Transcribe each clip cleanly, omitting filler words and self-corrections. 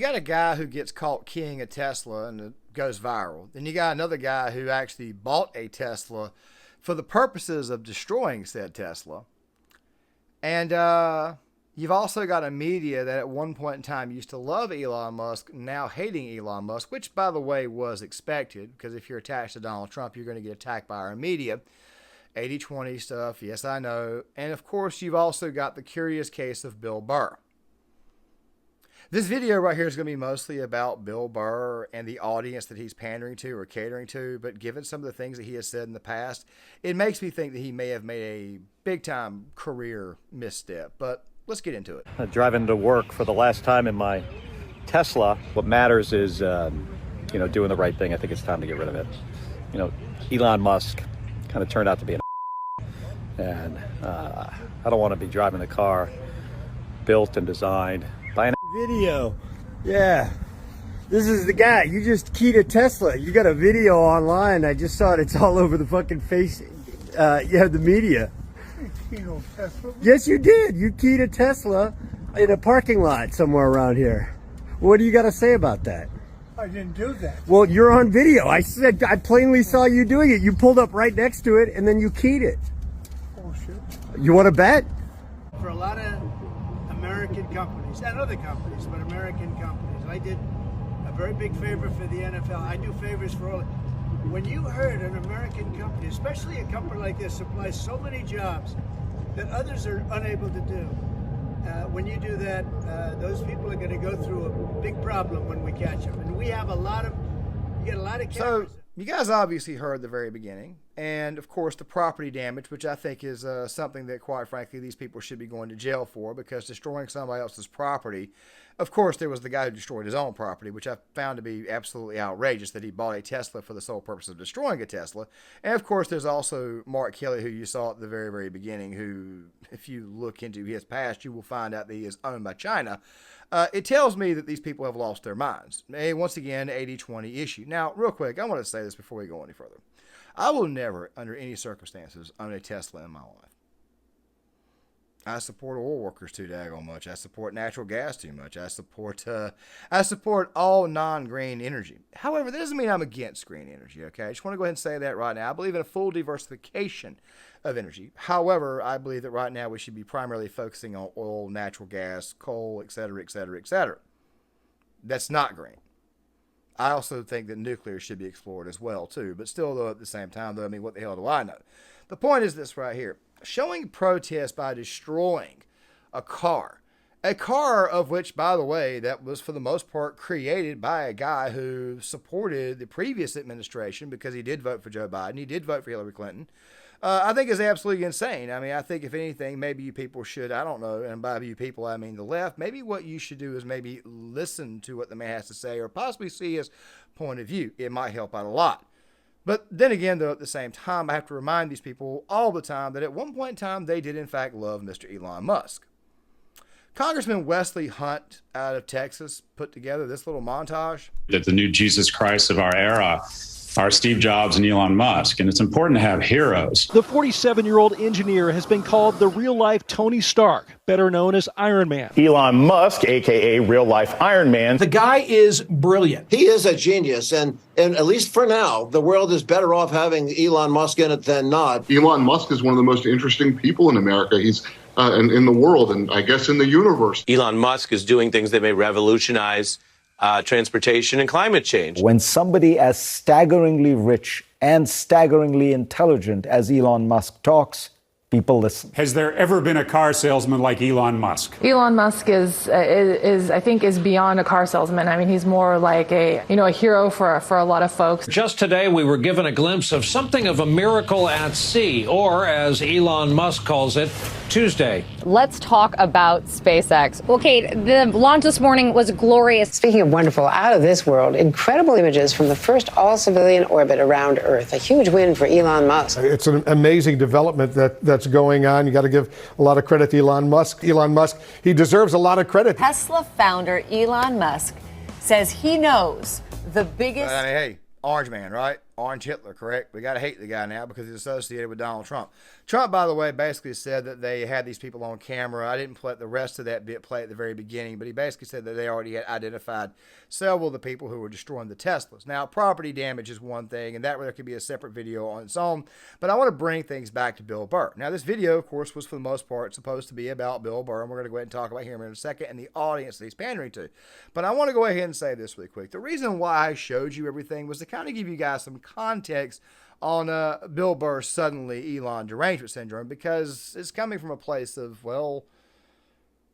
got a guy who gets caught keying a Tesla and it goes viral. Then you got another guy who actually bought a Tesla for the purposes of destroying said Tesla. And you've also got a media that at one point in time used to love Elon Musk, now hating Elon Musk, which, by the way, was expected, because if you're attached to Donald Trump, you're going to get attacked by our media. 80-20 stuff, yes, I know. And, of course, you've also got the curious case of Bill Burr. This video right here is going to be mostly about Bill Burr and the audience that he's pandering to or catering to, but given some of the things that he has said in the past, it makes me think that he may have made a big-time career misstep. But let's get into it. Driving to work for the last time in my Tesla. What matters is, doing the right thing. I think it's time to get rid of it. Elon Musk kind of turned out to be an and I don't want to be driving a car built and designed by an video. Yeah, this is the guy. You just keyed a Tesla. You got a video online. I just saw it. It's all over the fucking face. You have the media. Tesla? Yes, you did. You keyed a Tesla in a parking lot somewhere around here. What do you got to say about that? I didn't do that. Well, you're on video. I plainly saw you doing it. You pulled up right next to it and then you keyed it. Oh shit. You want to bet? For a lot of American companies and other companies, but American companies, I did a very big favor for the NFL. I do favors for all. When you heard an American company, especially a company like this, supplies so many jobs that others are unable to do, when you do that, those people are going to go through a big problem when we catch them. And we have you get a lot of cameras. So you guys obviously heard the very beginning, and of course the property damage, which I think is something that, quite frankly, these people should be going to jail for, because destroying somebody else's property. Of course, there was the guy who destroyed his own property, which I found to be absolutely outrageous, that he bought a Tesla for the sole purpose of destroying a Tesla. And of course, there's also Mark Kelly, who you saw at the very, very beginning, who, if you look into his past, you will find out that he is owned by China. It tells me that these people have lost their minds. Once again, 80-20 issue. Now, real quick, I want to say this before we go any further. I will never, under any circumstances, own a Tesla in my life. I support oil workers too daggone much. I support natural gas too much. I support all non-green energy. However, that doesn't mean I'm against green energy, okay? I just want to go ahead and say that right now. I believe in a full diversification of energy. However, I believe that right now we should be primarily focusing on oil, natural gas, coal, et cetera, et cetera, et cetera. That's not green. I also think that nuclear should be explored as well, too. But still, though, at the same time, though, I mean, what the hell do I know? The point is this right here. Showing protest by destroying a car of which, by the way, that was for the most part created by a guy who supported the previous administration, because he did vote for Joe Biden. He did vote for Hillary Clinton. I think is absolutely insane. I mean, I think if anything, maybe you people should, I don't know, and by you people, I mean the left, maybe what you should do is maybe listen to what the man has to say, or possibly see his point of view. It might help out a lot. But then again, though, at the same time, I have to remind these people all the time that at one point in time, they did in fact love Mr. Elon Musk. Congressman Wesley Hunt out of Texas put together this little montage. That the new Jesus Christ of our era are Steve Jobs and Elon Musk, and it's important to have heroes. The 47-year-old engineer has been called the real-life Tony Stark, better known as Iron Man. Elon Musk, a.k.a. real-life Iron Man. The guy is brilliant. He is a genius, and at least for now, the world is better off having Elon Musk in it than not. Elon Musk is one of the most interesting people in America. He's in the world, and I guess in the universe. Elon Musk is doing things that may revolutionize transportation and climate change. When somebody as staggeringly rich and staggeringly intelligent as Elon Musk talks, people listen. Has there ever been a car salesman like Elon Musk? Elon Musk is I think beyond a car salesman. I mean, he's more like a hero for a lot of folks. Just today, we were given a glimpse of something of a miracle at sea, or as Elon Musk calls it, Tuesday. Let's talk about SpaceX. Well, Kate, the launch this morning was glorious. Speaking of wonderful, out of this world, incredible images from the first all-civilian orbit around Earth. A huge win for Elon Musk. It's an amazing development that's going on. You got to give a lot of credit to Elon Musk. Elon Musk, he deserves a lot of credit. Tesla founder Elon Musk says he knows the biggest... hey, Orange Man, right? Orange Hitler, correct? We got to hate the guy now because he's associated with Donald Trump. Trump, by the way, basically said that they had these people on camera. I didn't play the rest of that bit play at the very beginning, but he basically said that they already had identified several of the people who were destroying the Teslas. Now, property damage is one thing, and that there could be a separate video on its own, but I want to bring things back to Bill Burr. Now, this video, of course, was for the most part supposed to be about Bill Burr, and we're going to go ahead and talk about him in a second and the audience that he's pandering to. But I want to go ahead and say this really quick. The reason why I showed you everything was to kind of give you guys some context on Bill Burr's suddenly Elon derangement syndrome, because it's coming from a place of, well,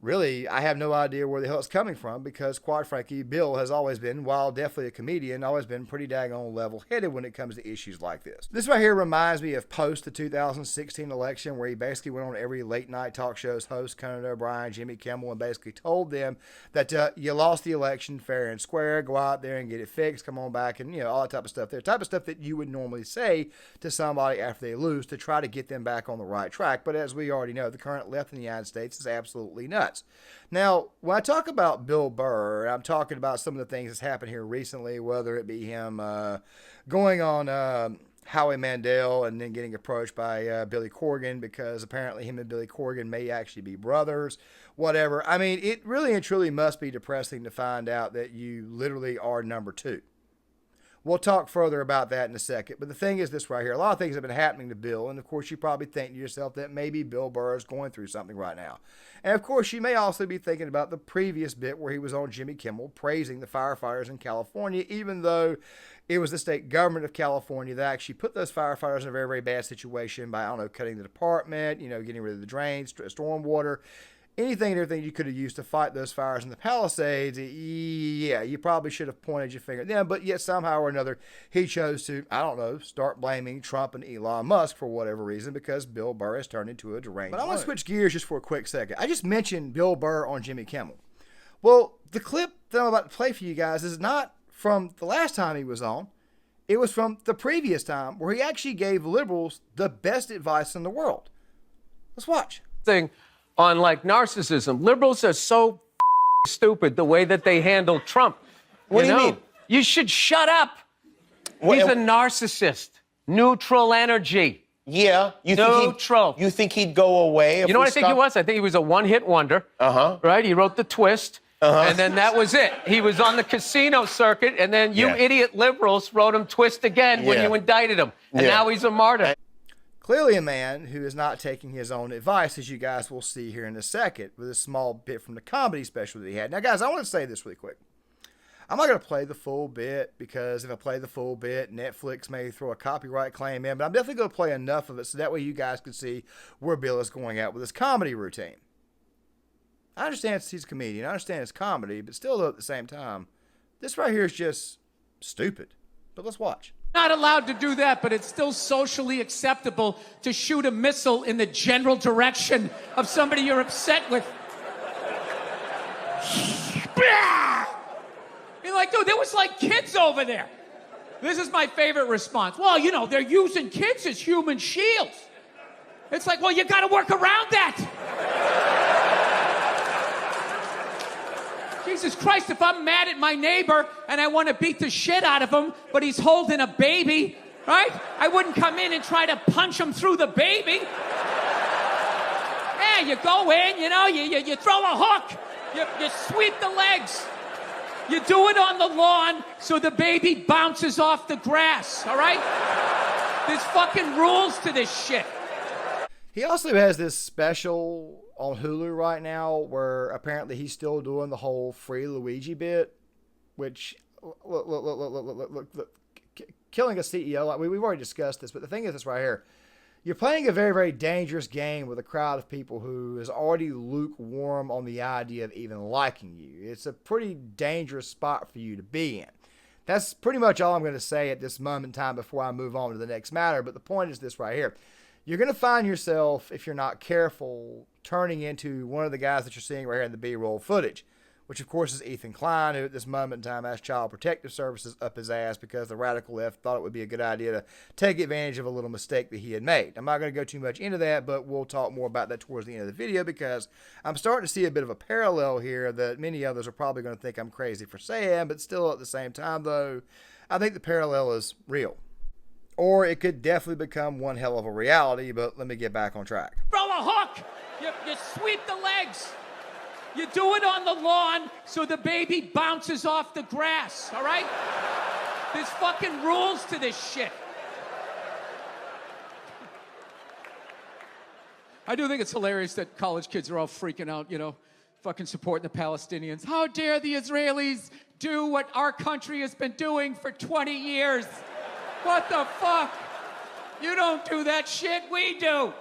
really, I have no idea where the hell it's coming from, because quite frankly, Bill has always been, while definitely a comedian, always been pretty daggone level-headed when it comes to issues like this. This right here reminds me of post the 2016 election, where he basically went on every late-night talk show's host, Conan O'Brien, Jimmy Kimmel, and basically told them that you lost the election fair and square, go out there and get it fixed, come on back, and, all that type of stuff. The type of stuff that you would normally say to somebody after they lose to try to get them back on the right track. But as we already know, the current left in the United States is absolutely nuts. Now, when I talk about Bill Burr, I'm talking about some of the things that's happened here recently, whether it be him going on Howie Mandel and then getting approached by Billy Corgan, because apparently him and Billy Corgan may actually be brothers, whatever. I mean, it really and truly must be depressing to find out that you literally are number two. We'll talk further about that in a second. But the thing is this right here. A lot of things have been happening to Bill. And, of course, you probably think to yourself that maybe Bill Burr is going through something right now. And, of course, you may also be thinking about the previous bit where he was on Jimmy Kimmel praising the firefighters in California, even though it was the state government of California that actually put those firefighters in a very, very bad situation by, I don't know, cutting the department, getting rid of the drains, storm water. Anything and everything you could have used to fight those fires in the Palisades, yeah, you probably should have pointed your finger at them, but yet somehow or another, he chose to, I don't know, start blaming Trump and Elon Musk for whatever reason, because Bill Burr has turned into a deranged. But I want to switch gears just for a quick second. I just mentioned Bill Burr on Jimmy Kimmel. Well, the clip that I'm about to play for you guys is not from the last time he was on. It was from the previous time, where he actually gave liberals the best advice in the world. Let's watch. On narcissism. Liberals are so stupid the way that they handle Trump. What do you mean? You should shut up. He's a narcissist. Neutral energy. Yeah. You think he'd go away? You know what I think he was? I think he was a one-hit wonder. Right? He wrote The Twist. And then that was it. He was on the casino circuit, and then you idiot liberals wrote him Twist again when you indicted him. And now he's a martyr. Clearly a man who is not taking his own advice, as you guys will see here in a second, with a small bit from the comedy special that he had. Now, guys, I want to say this really quick. I'm not going to play the full bit, because if I play the full bit, Netflix may throw a copyright claim in, but I'm definitely going to play enough of it so that way you guys can see where Bill is going at with his comedy routine. I understand he's a comedian. I understand it's comedy, but still, though, at the same time, this right here is just stupid. But let's watch. Not allowed to do that, but it's still socially acceptable to shoot a missile in the general direction of somebody you're upset with. You're like, dude, there was kids over there. This is my favorite response. Well, they're using kids as human shields. It's like, well, you got to work around that. Jesus Christ, if I'm mad at my neighbor and I want to beat the shit out of him, but he's holding a baby, right? I wouldn't come in and try to punch him through the baby. Yeah, you go in, you throw a hook, you sweep the legs. You do it on the lawn so the baby bounces off the grass, all right? There's fucking rules to this shit. He also has this special on Hulu right now where apparently he's still doing the whole free Luigi bit, which, look, killing a CEO, we've already discussed this, but the thing is this right here. You're playing a very, very dangerous game with a crowd of people who is already lukewarm on the idea of even liking you. It's a pretty dangerous spot for you to be in. That's pretty much all I'm going to say at this moment in time before I move on to the next matter, but the point is this right here. You're going to find yourself, if you're not careful, turning into one of the guys that you're seeing right here in the B-roll footage, which of course is Ethan Klein, who at this moment in time has Child Protective Services up his ass because the radical left thought it would be a good idea to take advantage of a little mistake that he had made. I'm not going to go too much into that, but we'll talk more about that towards the end of the video, because I'm starting to see a bit of a parallel here that many others are probably going to think I'm crazy for saying, but still at the same time, though, I think the parallel is real. Or it could definitely become one hell of a reality, but let me get back on track. Throw a hook. You sweep the legs. You do it on the lawn so the baby bounces off the grass, all right? There's fucking rules to this shit. I do think it's hilarious that college kids are all freaking out, fucking supporting the Palestinians. How dare the Israelis do what our country has been doing for 20 years? What the fuck? You don't do that shit, we do.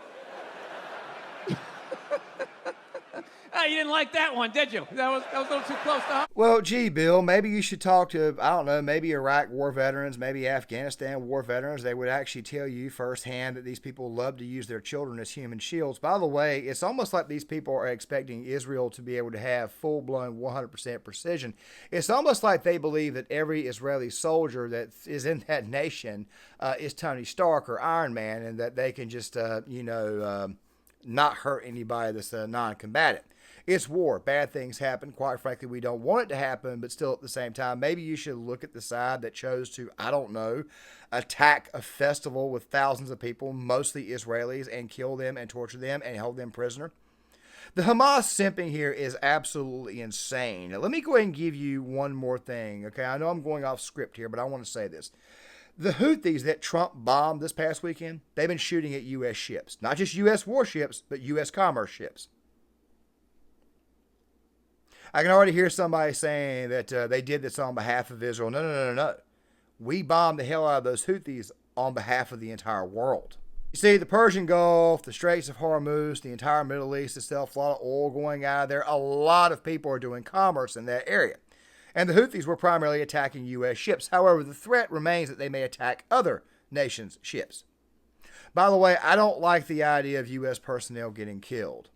Oh, you didn't like that one, did you? That was a little too close to home. Well, gee, Bill, maybe you should talk to, I don't know, maybe Iraq war veterans, maybe Afghanistan war veterans. They would actually tell you firsthand that these people love to use their children as human shields. By the way, it's almost like these people are expecting Israel to be able to have full-blown 100% precision. It's almost like they believe that every Israeli soldier that is in that nation is Tony Stark or Iron Man, and that they can just, not hurt anybody that's non-combatant. It's war. Bad things happen. Quite frankly, we don't want it to happen, but still at the same time, maybe you should look at the side that chose to, I don't know, attack a festival with thousands of people, mostly Israelis, and kill them and torture them and hold them prisoner. The Hamas simping here is absolutely insane. Now, let me go ahead and give you one more thing. Okay, I know I'm going off script here, but I want to say this. The Houthis that Trump bombed this past weekend, they've been shooting at U.S. ships. Not just U.S. warships, but U.S. commerce ships. I can already hear somebody saying that they did this on behalf of Israel. No. We bombed the hell out of those Houthis on behalf of the entire world. You see, the Persian Gulf, the Straits of Hormuz, the entire Middle East itself, a lot of oil going out of there. A lot of people are doing commerce in that area. And the Houthis were primarily attacking U.S. ships. However, the threat remains that they may attack other nations' ships. By the way, I don't like the idea of U.S. personnel getting killed.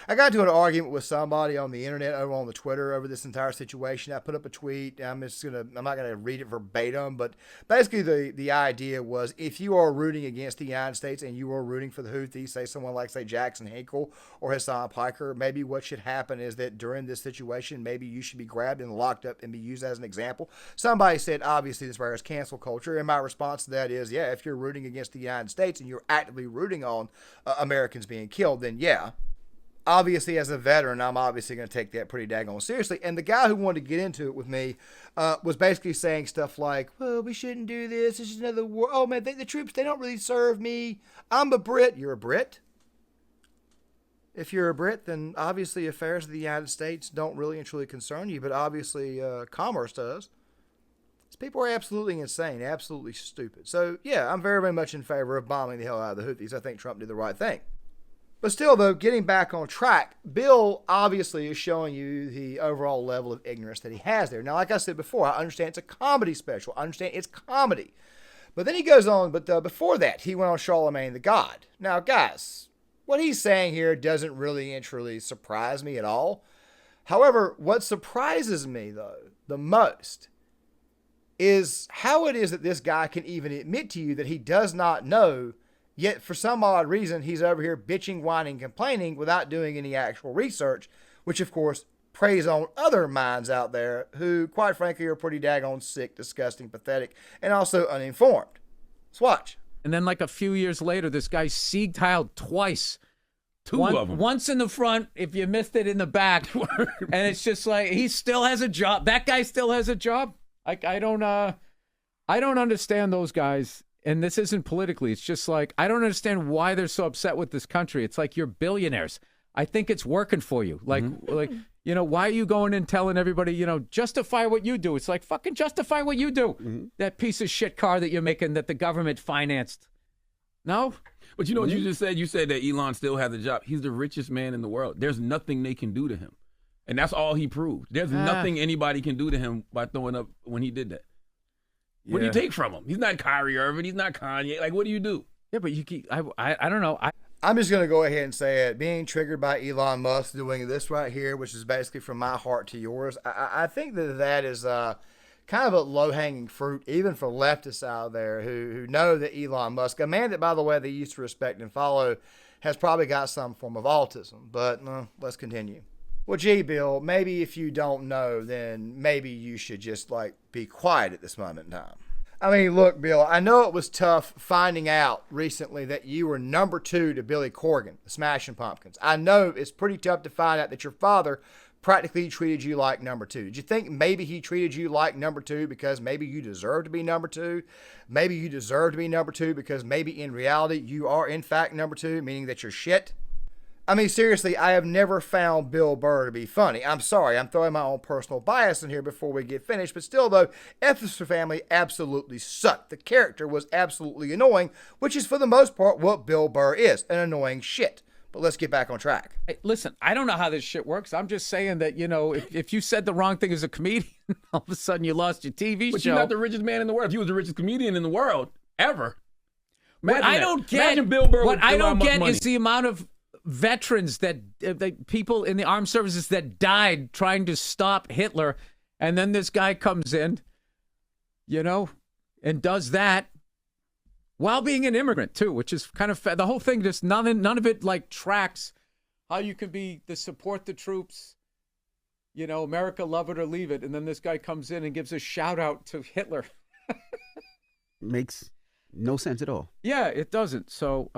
I got into an argument with somebody on the internet over on the Twitter over this entire situation. I put up a tweet. I'm not gonna read it verbatim, but basically the idea was if you are rooting against the United States and you are rooting for the Houthis, say someone like Jackson Hinkle or Hassan Piker, maybe what should happen is that during this situation, maybe you should be grabbed and locked up and be used as an example. Somebody said, obviously this requires cancel culture, and my response to that is, yeah, if you're rooting against the United States and you're actively rooting on Americans being killed, then yeah. Obviously, as a veteran, I'm obviously going to take that pretty daggone seriously. And the guy who wanted to get into it with me was basically saying stuff like, well, we shouldn't do this. This is another war. Oh, man, the troops, they don't really serve me. I'm a Brit. You're a Brit? If you're a Brit, then obviously affairs of the United States don't really and truly concern you, but obviously commerce does. These people are absolutely insane, absolutely stupid. So, yeah, I'm very, very much in favor of bombing the hell out of the Houthis. I think Trump did the right thing. But still, though, getting back on track, Bill obviously is showing you the overall level of ignorance that he has there. Now, like I said before, I understand it's a comedy special. I understand it's comedy. But then he goes on, but before that, he went on Charlemagne the God. Now, guys, what he's saying here doesn't really and truly surprise me at all. However, what surprises me, though, the most is how it is that this guy can even admit to you that he does not know. Yet, for some odd reason, he's over here bitching, whining, complaining without doing any actual research, which, of course, preys on other minds out there who, quite frankly, are pretty daggone sick, disgusting, pathetic, and also uninformed. Let's watch. And then, like a few years later, this guy sieg-heiled twice. Two of them. Once in the front, if you missed it in the back. And it's just like, he still has a job. That guy still has a job. I don't understand those guys. And this isn't politically. It's just like, I don't understand why they're so upset with this country. It's like, you're billionaires. I think it's working for you. Like, why are you going and telling everybody, justify what you do? It's like, fucking justify what you do. That piece of shit car that you're making that the government financed. No? But you know what you just said? You said that Elon still has a job. He's the richest man in the world. There's nothing they can do to him. And that's all he proved. There's nothing anybody can do to him by throwing up when he did that. What do you take from him? He's not Kyrie Irving. He's not Kanye. Like, what do you do? Yeah, but you keep, I don't know. I'm just going to go ahead and say it. Being triggered by Elon Musk doing this right here, which is basically from my heart to yours, I think that is kind of a low-hanging fruit, even for leftists out there who know that Elon Musk, a man that, by the way, they used to respect and follow, has probably got some form of autism. But let's continue. Well, gee, Bill, maybe if you don't know, then maybe you should just, be quiet at this moment in time. I mean, look, Bill, I know it was tough finding out recently that you were number 2 to Billy Corgan, the Smashing Pumpkins. I know it's pretty tough to find out that your father practically treated you like number 2. Did you think maybe he treated you like number 2 because maybe you deserve to be number 2? Maybe you deserve to be number 2 because maybe in reality you are in fact number 2, meaning that you're shit? I mean, seriously, I have never found Bill Burr to be funny. I'm sorry, I'm throwing my own personal bias in here before we get finished, but still, though, F is for Family absolutely sucked. The character was absolutely annoying, which is for the most part what Bill Burr is, an annoying shit. But let's get back on track. Hey, listen, I don't know how this shit works. I'm just saying that, you know, if you said the wrong thing as a comedian, all of a sudden you lost your TV show. But you're not the richest man in the world. If you was the richest comedian in the world, ever. What I don't get, Imagine Bill Burr what with I Elon don't Musk get money. is the amount of veterans that people in the armed services that died trying to stop Hitler, and then this guy comes in, you know, and does that while being an immigrant too, which is kind of the whole thing. Just none of it like tracks how you can be the support the troops, you know, America love it or leave it, and then this guy comes in and gives a shout out to Hitler. Makes no sense at all. Yeah, it doesn't. So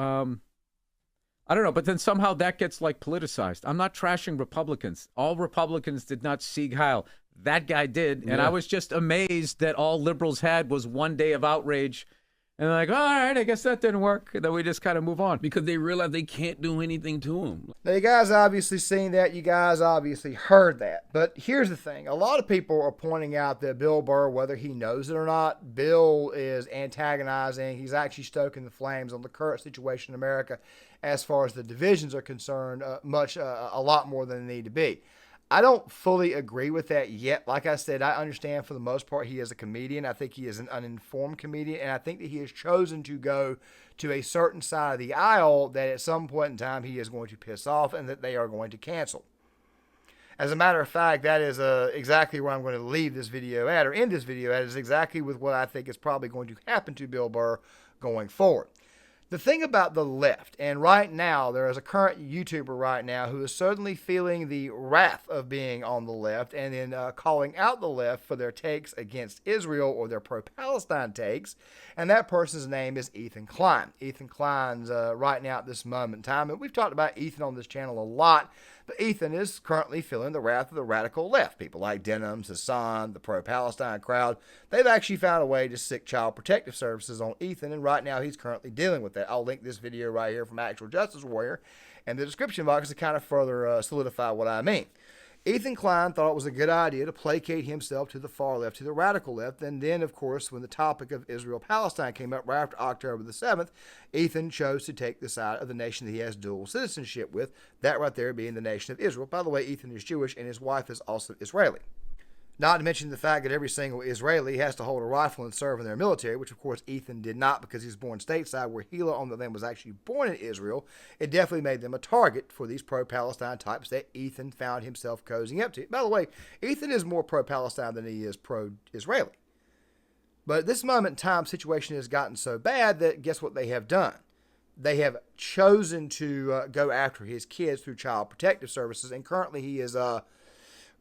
I don't know, but then somehow that gets like politicized. I'm not trashing Republicans. All Republicans did not Sieg Heil. That guy did, and I was just amazed that all liberals had was one day of outrage. And they're like, all right, I guess that didn't work. And then we just kind of move on. Because they realize they can't do anything to him. Now, you guys obviously seen that. You guys obviously heard that. But here's the thing. A lot of people are pointing out that Bill Burr, whether he knows it or not, Bill is antagonizing. He's actually stoking the flames on the current situation in America as far as the divisions are concerned, a lot more than they need to be. I don't fully agree with that yet. Like I said, I understand for the most part he is a comedian. I think he is an uninformed comedian, and I think that he has chosen to go to a certain side of the aisle that at some point in time he is going to piss off and that they are going to cancel. As a matter of fact, that is exactly where I'm going to leave this video at, or end this video at, is exactly with what I think is probably going to happen to Bill Burr going forward. The thing about the left, and right now there is a current YouTuber right now who is certainly feeling the wrath of being on the left and then calling out the left for their takes against Israel or their pro-Palestine takes, and that person's name is Ethan Klein. Ethan Klein's right now at this moment in time, and we've talked about Ethan on this channel a lot, but Ethan is currently feeling the wrath of the radical left. People like Denims, Hassan, the pro-Palestine crowd, they've actually found a way to sick child protective services on Ethan, and right now he's currently dealing with that. I'll link this video right here from Actual Justice Warrior in the description box to kind of further solidify what I mean. Ethan Klein thought it was a good idea to placate himself to the far left, to the radical left, and then, of course, when the topic of Israel-Palestine came up right after October the 7th, Ethan chose to take the side of the nation that he has dual citizenship with, that right there being the nation of Israel. By the way, Ethan is Jewish, and his wife is also Israeli. Not to mention the fact that every single Israeli has to hold a rifle and serve in their military, which of course Ethan did not because he was born stateside, where Hila on the land was actually born in Israel. It definitely made them a target for these pro-Palestine types that Ethan found himself cozying up to. By the way, Ethan is more pro-Palestine than he is pro-Israeli. But at this moment in time, the situation has gotten so bad that guess what they have done? They have chosen to go after his kids through Child Protective Services, and currently he is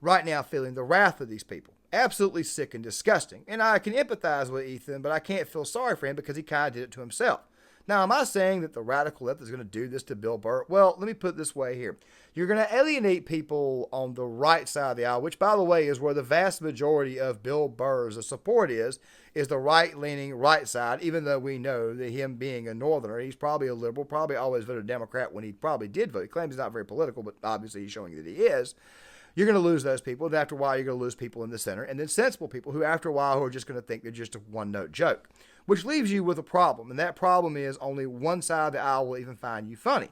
right now feeling the wrath of these people. Absolutely sick and disgusting. And I can empathize with Ethan, but I can't feel sorry for him because he kind of did it to himself. Now, am I saying that the radical left is going to do this to Bill Burr? Well, let me put it this way here. You're going to alienate people on the right side of the aisle, which, by the way, is where the vast majority of Bill Burr's support is the right-leaning right side, even though we know that him being a northerner, he's probably a liberal, probably always voted Democrat when he probably did vote. He claims he's not very political, but obviously he's showing that he is. You're going to lose those people, and after a while, you're going to lose people in the center, and then sensible people who, after a while, who are just going to think they're just a one-note joke, which leaves you with a problem, and that problem is only one side of the aisle will even find you funny.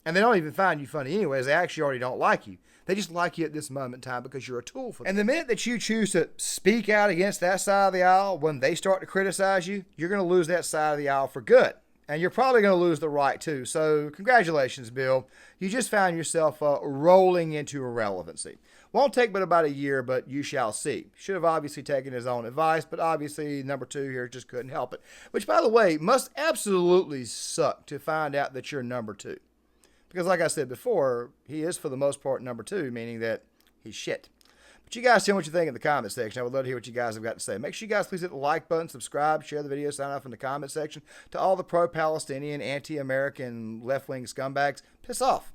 And they don't even find you funny anyways. They actually already don't like you. They just like you at this moment in time because you're a tool for them. And the minute that you choose to speak out against that side of the aisle, when they start to criticize you, you're going to lose that side of the aisle for good. And you're probably going to lose the right, too. So congratulations, Bill. You just found yourself rolling into irrelevancy. Won't take but about a year, but you shall see. Should have obviously taken his own advice, but obviously number two here just couldn't help it. Which, by the way, must absolutely suck to find out that you're number two. Because like I said before, he is for the most part number two, meaning that he's shit. But you guys tell me what you think in the comment section. I would love to hear what you guys have got to say. Make sure you guys please hit the like button, subscribe, share the video, sign off in the comment section. To all the pro-Palestinian, anti-American, left-wing scumbags, piss off.